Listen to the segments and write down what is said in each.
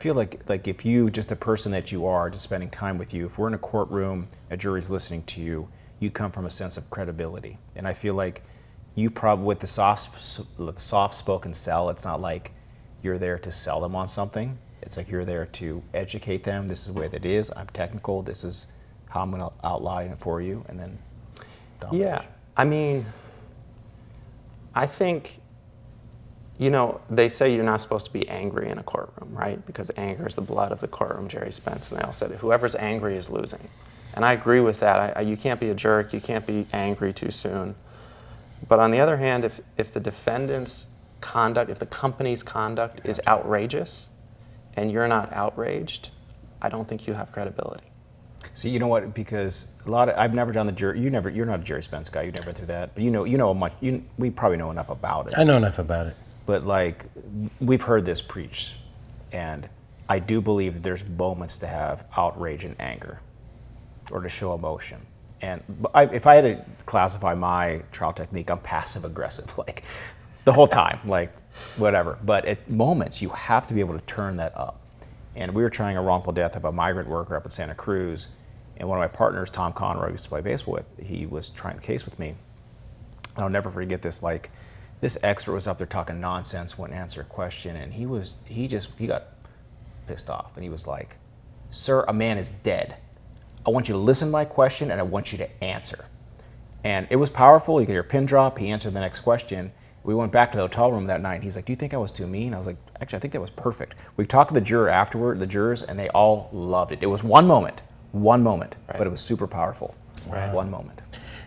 feel like if you, just the person that you are, just spending time with you, if we're in a courtroom, a jury's listening to you, you come from a sense of credibility. And I feel like you probably, with the soft-spoken sell, it's not like you're there to sell them on something. It's like you're there to educate them. This is the way that it is. I'm technical. This is how I'm going to outline it for you, and then domination. Yeah, I mean, I think, they say you're not supposed to be angry in a courtroom, right? Because anger is the blood of the courtroom, Jerry Spence, and they all said whoever's angry is losing. And I agree with that. You can't be a jerk. You can't be angry too soon. But on the other hand, if the defendant's conduct, if the company's conduct is outrageous and you're not outraged, I don't think you have credibility. See, you know what? Because I've never done the jury. You're not a Jerry Spence guy. You never went through that. But we probably know enough about it. I know enough about it. But like, we've heard this preached, and I do believe that there's moments to have outrage and anger, or to show emotion. And if I had to classify my trial technique, I'm passive aggressive, like the whole time, like whatever. But at moments, you have to be able to turn that up. And we were trying a wrongful death of a migrant worker up in Santa Cruz, and one of my partners, Tom Conroy, who used to play baseball with, he was trying the case with me. And I'll never forget this. Like, this expert was up there talking nonsense, wouldn't answer a question, and he got pissed off, and he was like, "Sir, a man is dead. I want you to listen to my question, and I want you to answer." And it was powerful. You could hear a pin drop. He answered the next question. We went back to the hotel room that night, and he's like, "Do you think I was too mean?" I was like, "Actually, I think that was perfect." We talked to the jurors, and they all loved it. It was one moment, right. But it was super powerful. Right. One moment.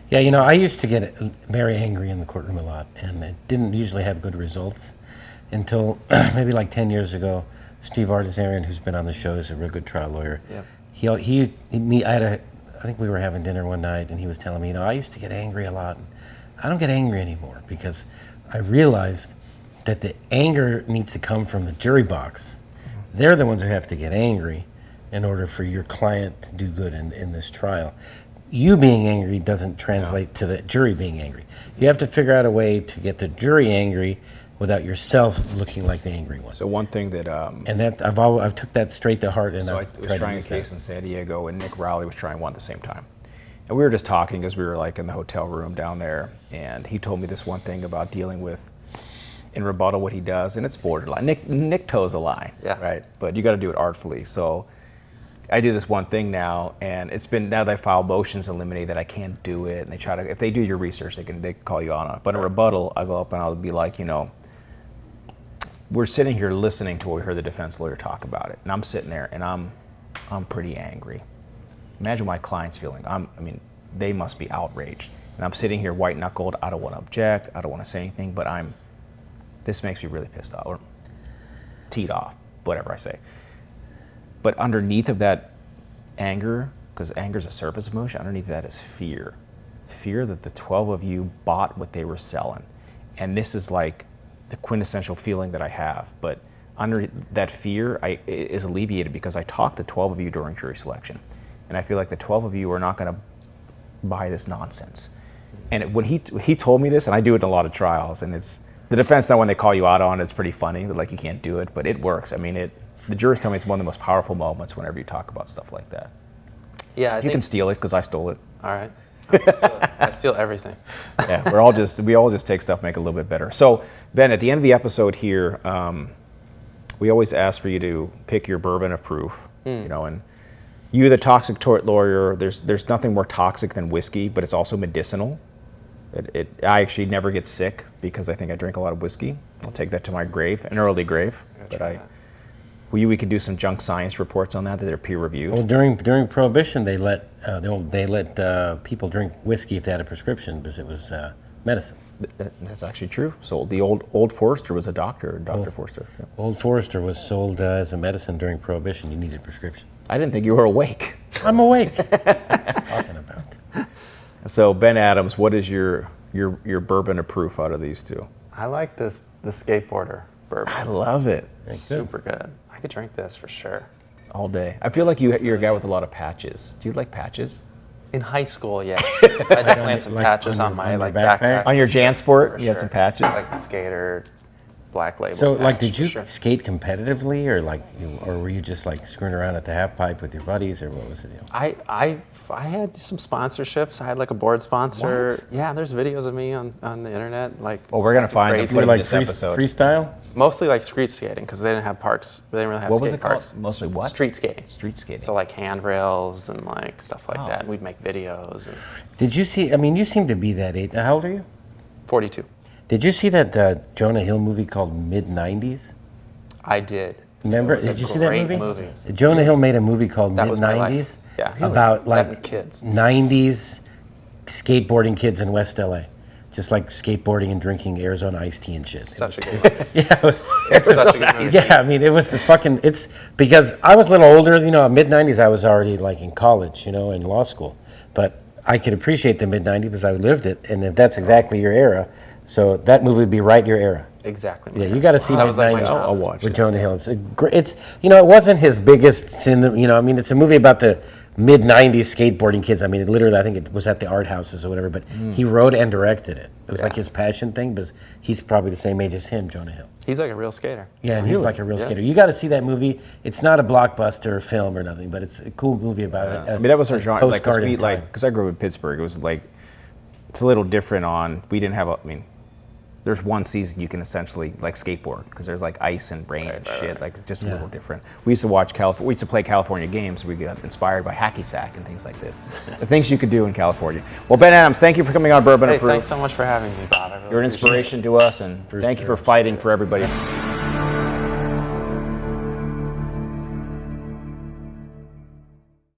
Yeah, I used to get very angry in the courtroom a lot, and it didn't usually have good results until maybe like 10 years ago. Steve Artesarian, who's been on the show, is a real good trial lawyer. Yep. I think we were having dinner one night, and he was telling me, I used to get angry a lot. And I don't get angry anymore because I realized that the anger needs to come from the jury box. They're the ones who have to get angry in order for your client to do good in this trial. You being angry doesn't translate to the jury being angry. You have to figure out a way to get the jury angry without yourself looking like the angry one. So one thing that and that I've took that straight to heart. And so I was trying a case in San Diego, and Nick Rowley was trying one at the same time. And we were just talking as we were like in the hotel room down there, and he told me this one thing about dealing with, in rebuttal, what he does, and it's borderline. Nick toes a line, right? But you got to do it artfully. So I do this one thing now, and it's been, now that I file motions in limine that I can't do it, and they try to, if they do your research, they call you on it. But in rebuttal, I go up and I'll be like, we're sitting here listening to what we heard the defense lawyer talk about it, and I'm sitting there and I'm pretty angry. Imagine my client's feeling. They must be outraged, and I'm sitting here white knuckled. I don't want to object. I don't want to say anything, but this makes me really pissed off, or teed off, whatever I say. But underneath of that anger, because anger is a surface emotion, underneath that is fear. Fear that the 12 of you bought what they were selling. And this is like the quintessential feeling that I have. But under that fear is alleviated because I talked to 12 of you during jury selection. And I feel like the 12 of you are not going to buy this nonsense. And when he told me this, and I do it in a lot of trials, and it's, the defense now when they call you out on it, it's pretty funny, like you can't do it, but it works. The jurors tell me it's one of the most powerful moments whenever you talk about stuff like that. Yeah, you can steal it because I stole it. All right, I steal everything. Yeah, we all just take stuff, make it a little bit better. So Ben, at the end of the episode here, we always ask for you to pick your bourbon of proof. And you, the toxic tort lawyer, there's nothing more toxic than whiskey, but it's also medicinal. I actually never get sick because I think I drink a lot of whiskey. I'll take that to my grave, an early grave. But we could do some junk science reports on that are peer reviewed. Well, during Prohibition, they let people drink whiskey if they had a prescription because it was medicine. That's actually true. So the old Forester was a doctor, Dr. Forster. Yeah. Old Forester was sold as a medicine during Prohibition. You needed a prescription. I didn't think you were awake. I'm awake. Talking about. So Ben Adams, what is your bourbon of proof out of these two? I like the skateboarder bourbon. I love it. It's super good. I could drink this for sure. All day. I feel like you're a guy with a lot of patches. Do you like patches? In high school, yeah. I definitely had some patches on my backpack. On your JanSport, you had some patches? Like the skater, black label. So, like, patch, did you for sure. skate competitively, or were you just like screwing around at the half pipe with your buddies, or what was the deal? I had some sponsorships. I had like a board sponsor. What? Yeah, there's videos of me on the internet. Like, Well, we're gonna acting find them crazy. put in like this episode. freestyle? Mostly like street skating because they didn't have parks. They didn't really have What skate was it called? parks. Mostly what? Street skating. Street skating. So like handrails and like stuff like Oh. that. And we'd make videos. And Did you see? I mean, you seem to be that age. How old are you? 42. Did you see that Jonah Hill movie called Mid '90s? I did. Remember? It was a Did you see that great movie? Jonah Hill made a movie called That Mid was my '90s. life. Yeah. About That like and kids. '90s skateboarding kids in West LA, just like skateboarding and drinking Arizona iced tea and shit. Such a good movie. Yeah, it was, Such a good movie. yeah. I mean, it was the fucking. It's because I was a little older. You know, mid '90s, I was already like in college, you know, in law school. But I could appreciate the mid '90s because I lived it, and if that's exactly your era, so that movie would be right your era. Exactly. Yeah, you got to see That mid was like my '90s childhood. I'll watch with it. Jonah Hill. It's a great. It's you know, it wasn't his biggest sin. You know, I mean, it's a movie about the mid '90s skateboarding kids. I mean, it literally, I think it was at the art houses or whatever. But he wrote and directed it. It was like Yeah. his passion thing. But he's probably the same age as him, Jonah Hill. He's like a real skater. Yeah, and he's like a real Yeah. skater. You got to see that movie. It's not a blockbuster film or nothing, but it's a cool movie about it. I mean, that was our genre. Like, postcard in because I grew up in Pittsburgh. It was like, it's a little different on. We didn't have. I mean, there's one season you can essentially like skateboard because there's like ice and rain and shit. Like just a little different. We used to watch We used to play California games. We got inspired by hacky sack and things like this. The things you could do in California. Well, Ben Adams, thank you for coming on Bourbon Hey, of Proof. thanks so much for having me, Bob. I really You're an appreciate it. inspiration to us, and thank you for fighting for everybody.